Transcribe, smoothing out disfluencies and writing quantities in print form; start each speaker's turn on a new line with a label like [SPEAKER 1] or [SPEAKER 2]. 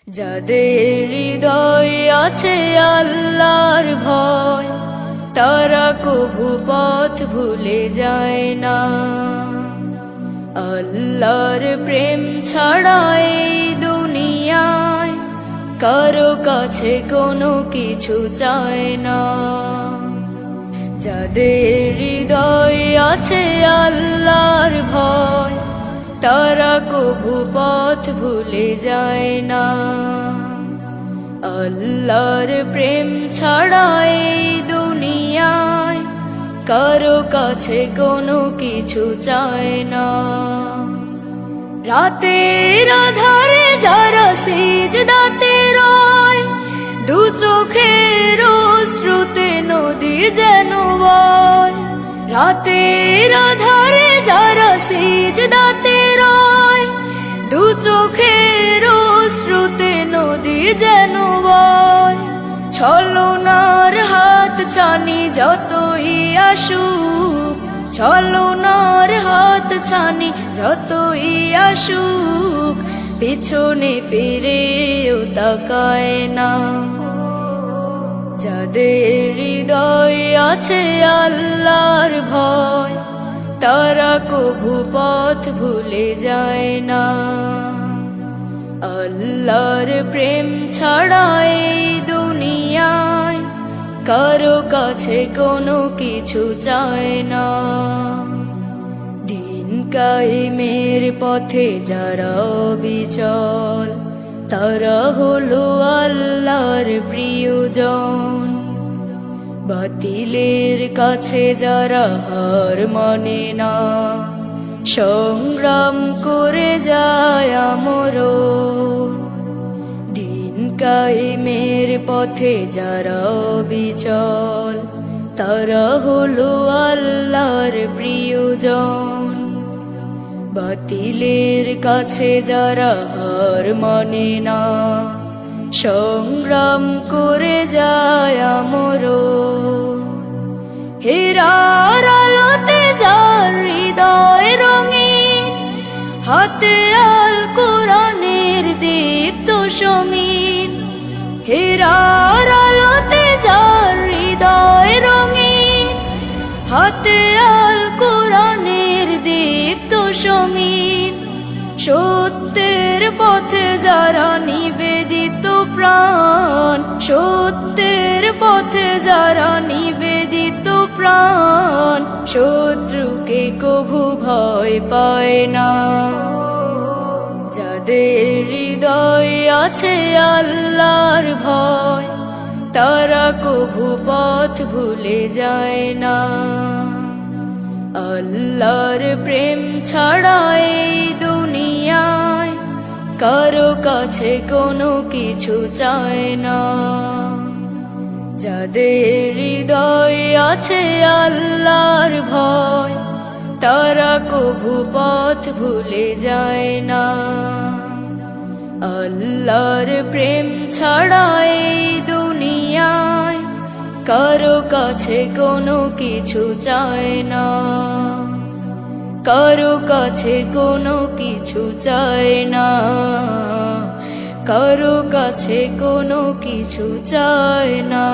[SPEAKER 1] যাদের হৃদয়ে আছে আল্লাহর ভয়, তারা কভু পথ ভুলে যায় না। আল্লাহর প্রেম ছাড়া এই দুনিয়ায় কারো কাছে কোনো কিছু চায় না। যাদের হৃদয়ে আছে আল্লাহর ভয়, তারা কভু পথ ভুলে যায় না। আল্লাহর প্রেম ছাড়া এই দুনিয়ায় কারো কাছে কোনো কিছু চায় না। রাতের আধারে যারা সিজদাতে রয়, দু চোখের অশ্রুতে নদী যেন বয়। রাতের আধারে যারা সিজদাতে রয়, দু চোখের অশ্রুতে নদী যেন বয়। ছলনার হাত ছানি যতই আসুক, ছলনার হাত ছানি যতই আসুক, পিছনে ফিরেও তাকায় না। যাদের হৃদয়ে আছে আল্লাহর ভয়, তারা কভু পথ ভুলে যায় না। আল্লাহর প্রেম ছাড়া এই দুনিয়ায় কারো কাছে কোনো কিছু চায় না। দিন কায়েমের পথে যারা অবিচল, তারা হলো আল্লাহর প্রিয়জন। বাতিলের কাছে যারা হার মানে না, সংগ্রাম করে যায় আমরণ। দিন কায়েমের পথে যারা অবিচল, তারা হলো আল্লাহর প্রিয়জন। বাতিলের কাছে যারা হার মানে না, সংগ্রাম করে যায় আমরণ। হেরার আলোতে যার হৃদয় রঙিন, হাতে আল কোরআনের দীপ্ত সমীন। হেরার আলোতে যার হৃদয় রঙিন, হাতে আল কোরআনের দীপ্ত সমীন। সত্যের পথে যারা নিবেদিত প্রাণ, সত্যের পথে যারা নিবেদিত প্রাণ, শত্রুকে কভু ভয় পায় না। যাদের হৃদয়ে আছে আল্লাহর ভয়, তারা কভু পথ ভুলে যায় না। আল্লাহর প্রেম ছাড়া এই দুনিয়ায় কারো কাছে কোনো কিছু চায় না। যাদের হৃদয়ে আছে আল্লাহর ভয়, তারা কভু পথ ভুলে যায় না। আল্লাহর প্রেম ছাড়া এই দুনিয়ায় কারো কাছে কোনো কিছু চায় না। কারো কাছে কোনো কিছু চায় না। কারো কাছে কোনো কিছু চায় না।